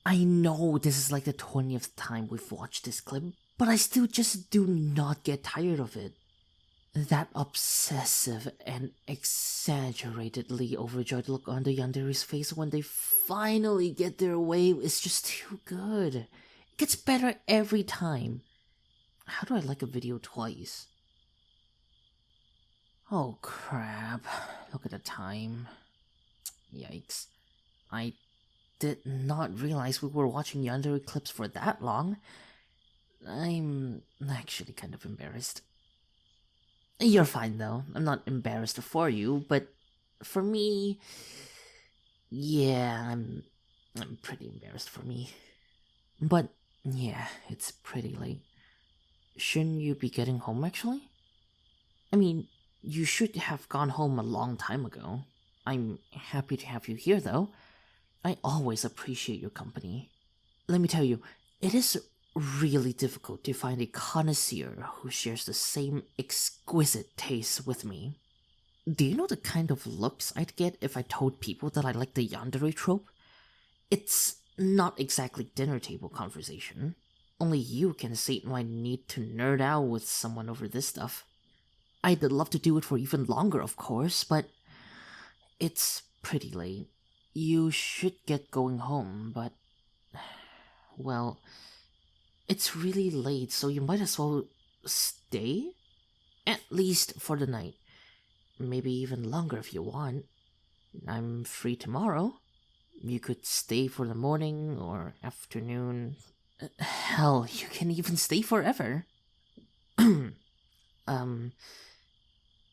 I know this is like the 20th time we've watched this clip, but I still just do not get tired of it. That obsessive and exaggeratedly overjoyed look on the Yandere's face when they finally get their way is just too good. It gets better every time. How do I like a video twice? Oh crap, look at the time. Yikes. I did not realize we were watching Yandere clips for that long. I'm actually kind of embarrassed. You're fine though, I'm not embarrassed for you, but for me... Yeah, I'm pretty embarrassed for me. But yeah, it's pretty late. Shouldn't you be getting home actually? I mean, you should have gone home a long time ago. I'm happy to have you here though. I always appreciate your company. Let me tell you, it is really difficult to find a connoisseur who shares the same exquisite tastes with me. Do you know the kind of looks I'd get if I told people that I like the Yandere trope? It's not exactly dinner table conversation. Only you can sate my need to nerd out with someone over this stuff. I'd love to do it for even longer, of course, but it's pretty late. You should get going home, but... Well, it's really late, so you might as well stay? At least for the night. Maybe even longer if you want. I'm free tomorrow. You could stay for the morning or afternoon. Hell, you can even stay forever.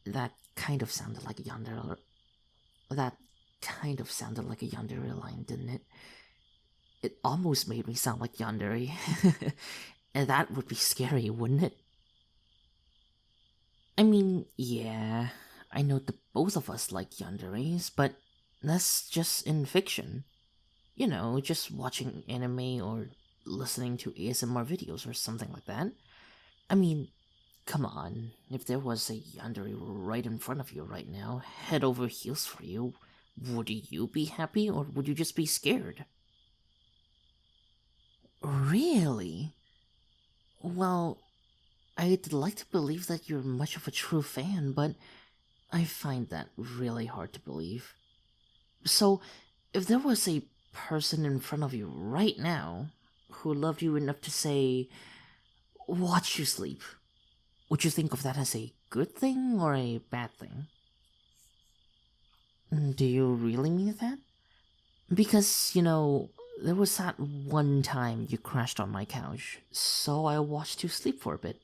That kind of sounded like a Yandere... That kind of sounded like a Yandere line, didn't it? It almost made me sound like Yandere. And that would be scary, wouldn't it? I mean, yeah, I know that both of us like yanderes, but that's just in fiction. You know, just watching anime or listening to ASMR videos or something like that. I mean, come on, if there was a yandere right in front of you right now, head over heels for you, would you be happy or would you just be scared? Really? Well, I'd like to believe that you're much of a true fan, but I find that really hard to believe. So, if there was a person in front of you right now who loved you enough to say, watch you sleep, would you think of that as a good thing or a bad thing? Do you really mean that? Because, you know, there was that one time you crashed on my couch, so I watched you sleep for a bit.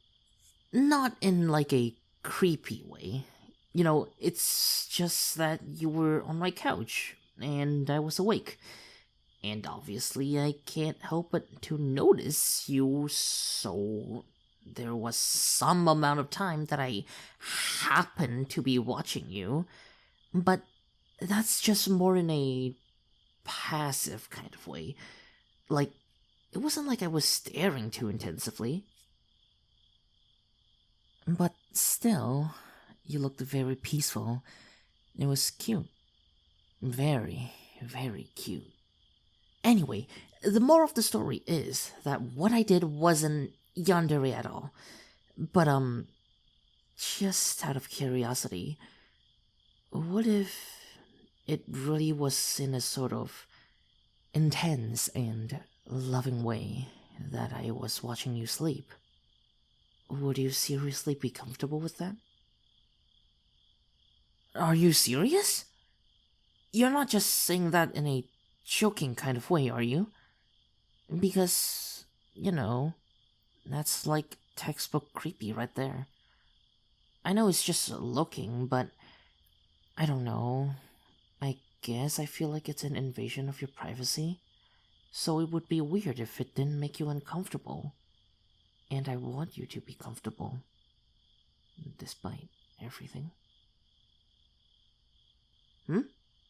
Not in like a creepy way. You know, it's just that you were on my couch, and I was awake. And obviously I can't help but to notice you, so there was some amount of time that I happened to be watching you. But that's just more in a passive kind of way. Like, it wasn't like I was staring too intensively. But still, you looked very peaceful. It was cute. Very, very cute. Anyway, the moral of the story is that what I did wasn't yandere at all. But, just out of curiosity, what if it really was in a sort of intense and loving way that I was watching you sleep? Would you seriously be comfortable with that? Are you serious? You're not just saying that in a joking kind of way, are you? Because, you know, that's like textbook creepy right there. I know it's just looking, but I don't know. I guess I feel like it's an invasion of your privacy. So it would be weird if it didn't make you uncomfortable. And I want you to be comfortable, despite everything.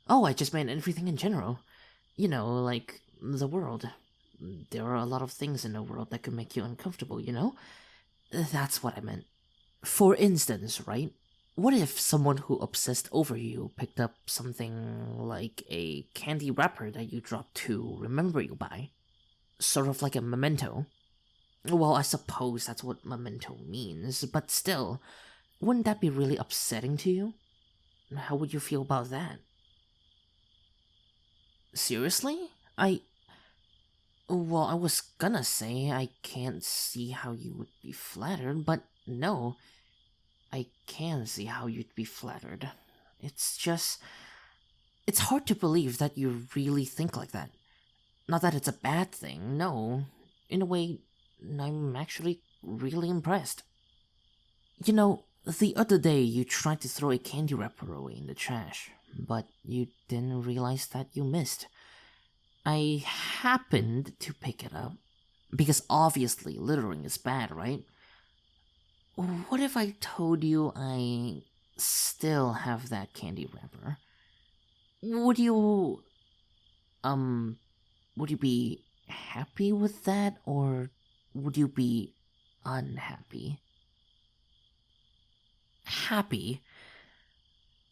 Oh, I just meant everything in general. You know, like, the world. There are a lot of things in the world that could make you uncomfortable, you know? That's what I meant. For instance, right? What if someone who obsessed over you picked up something like a candy wrapper that you dropped to remember you by? Sort of like a memento. Well, I suppose that's what memento means, but still, wouldn't that be really upsetting to you? How would you feel about that? Seriously? Well, I was gonna say I can't see how you would be flattered, but no, I can see how you'd be flattered. It's hard to believe that you really think like that. Not that it's a bad thing, no. In a way, I'm actually really impressed. You know, the other day you tried to throw a candy wrapper away in the trash, but you didn't realize that you missed. I happened to pick it up, because obviously littering is bad, right? What if I told you I still have that candy wrapper? Would you, would you be happy with that, or would you be unhappy? Happy?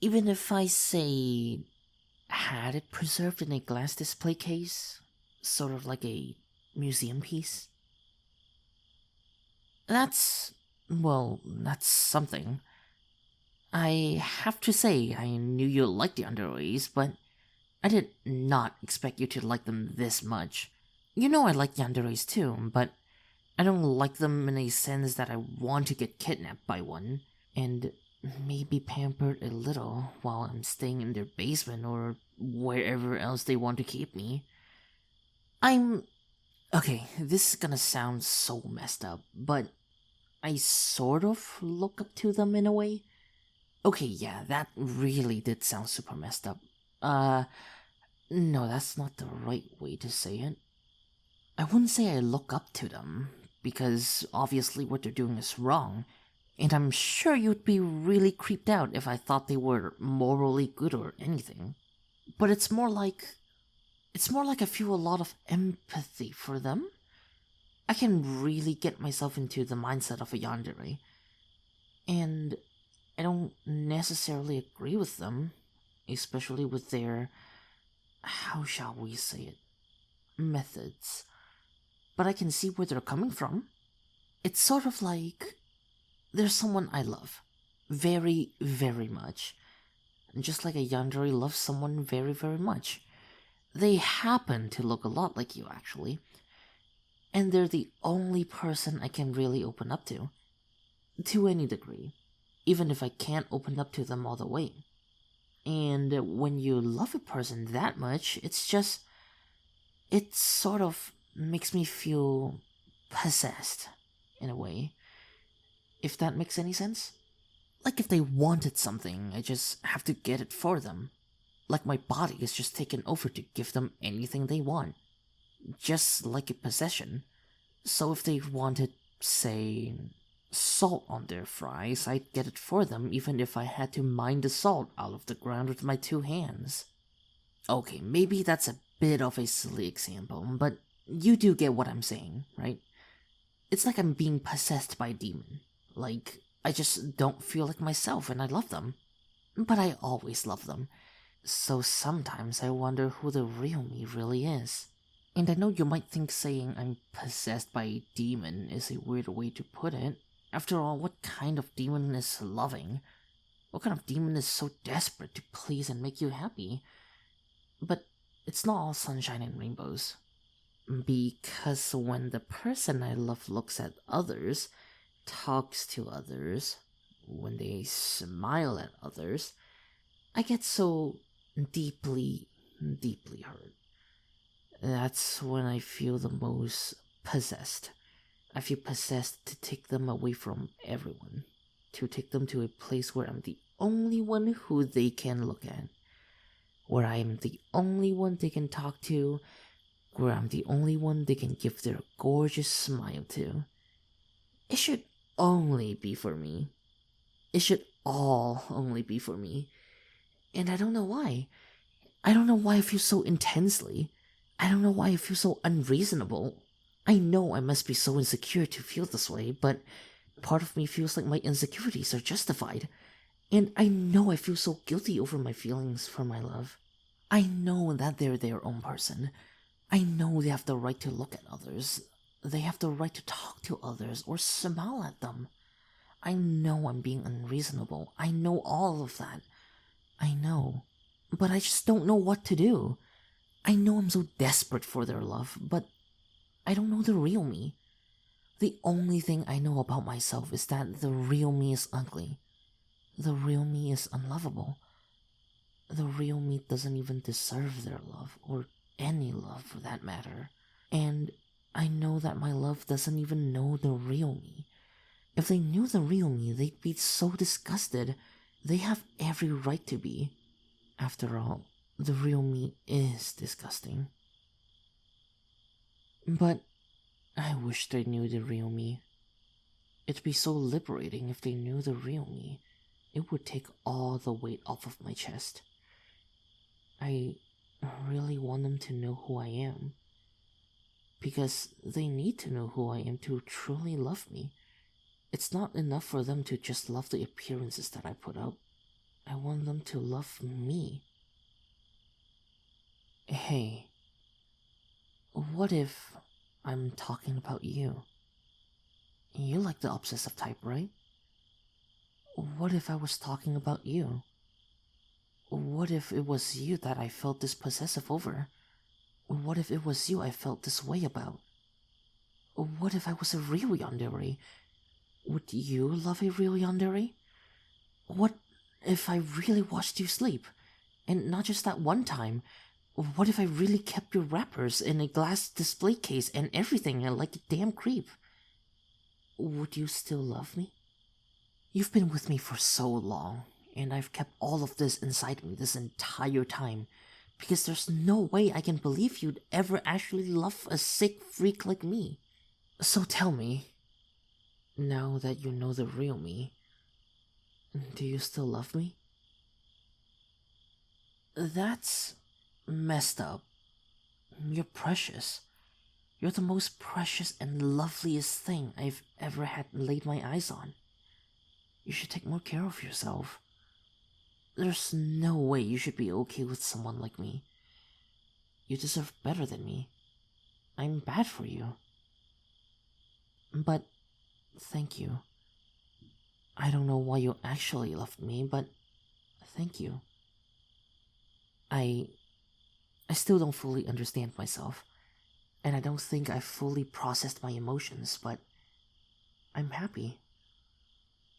Even if I say, had it preserved in a glass display case? Sort of like a museum piece? That's something. I have to say, I knew you liked the Yandere's, but I did not expect you to like them this much. You know I like Yandere's too, but I don't like them in a sense that I want to get kidnapped by one, and maybe pampered a little while I'm staying in their basement or wherever else they want to keep me. Okay, this is gonna sound so messed up, but I sort of look up to them in a way. Okay, yeah, that really did sound super messed up. No, that's not the right way to say it. I wouldn't say I look up to them, because obviously what they're doing is wrong, and I'm sure you'd be really creeped out if I thought they were morally good or anything. But it's more like I feel a lot of empathy for them. I can really get myself into the mindset of a yandere, and I don't necessarily agree with them, especially with their, how shall we say it, methods. But I can see where they're coming from. It's sort of like there's someone I love very, very much, just like a yandere loves someone very, very much. They happen to look a lot like you, actually, and they're the only person I can really open up to any degree, even if I can't open up to them all the way. And when you love a person that much, it sort of makes me feel possessed, in a way. If that makes any sense? Like if they wanted something, I just have to get it for them. Like my body is just taken over to give them anything they want. Just like a possession. So if they wanted, say, salt on their fries, I'd get it for them even if I had to mine the salt out of the ground with my 2 hands. Okay, maybe that's a bit of a silly example, but you do get what I'm saying, right? It's like I'm being possessed by a demon. Like, I just don't feel like myself and I love them. But I always love them. So sometimes I wonder who the real me really is. And I know you might think saying I'm possessed by a demon is a weird way to put it. After all, what kind of demon is loving? What kind of demon is so desperate to please and make you happy? But it's not all sunshine and rainbows. Because when the person I love looks at others, talks to others, when they smile at others, I get so deeply, deeply hurt. That's when I feel the most possessed. I feel possessed to take them away from everyone. To take them to a place where I'm the only one who they can look at. Where I am the only one they can talk to. Where I'm the only one they can give their gorgeous smile to. It should only be for me. It should all only be for me. And I don't know why. I don't know why I feel so intensely. I don't know why I feel so unreasonable. I know I must be so insecure to feel this way, but part of me feels like my insecurities are justified. And I know I feel so guilty over my feelings for my love. I know that they're their own person. I know they have the right to look at others. They have the right to talk to others or smile at them. I know I'm being unreasonable. I know all of that. I know. But I just don't know what to do. I know I'm so desperate for their love, but I don't know the real me. The only thing I know about myself is that the real me is ugly. The real me is unlovable. The real me doesn't even deserve their love, or any love for that matter. And I know that my love doesn't even know the real me. If they knew the real me, they'd be so disgusted. They have every right to be. After all, the real me is disgusting. But I wish they knew the real me. It'd be so liberating if they knew the real me. It would take all the weight off of my chest. I really want them to know who I am. Because they need to know who I am to truly love me. It's not enough for them to just love the appearances that I put up. I want them to love me. Hey, what if I'm talking about you? You like the obsessive type, right? What if I was talking about you? What if it was you that I felt this possessive over? What if it was you I felt this way about? What if I was a real Yandere? Would you love a real Yandere? What if I really watched you sleep? And not just that one time. What if I really kept your wrappers in a glass display case and everything like a damn creep? Would you still love me? You've been with me for so long, and I've kept all of this inside me this entire time, because there's no way I can believe you'd ever actually love a sick freak like me. So tell me, now that you know the real me, do you still love me? That's messed up. You're precious. You're the most precious and loveliest thing I've ever had laid my eyes on. You should take more care of yourself. There's no way you should be okay with someone like me. You deserve better than me. I'm bad for you. But thank you. I don't know why you actually loved me, but thank you. I still don't fully understand myself, and I don't think I've fully processed my emotions, but I'm happy.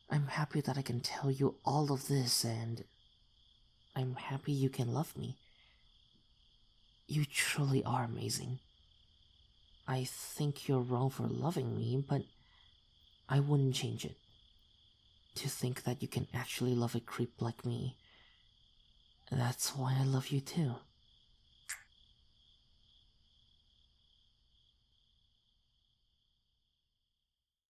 I'm happy that I can tell you all of this, and I'm happy you can love me. You truly are amazing. I think you're wrong for loving me, but I wouldn't change it. To think that you can actually love a creep like me, that's why I love you too.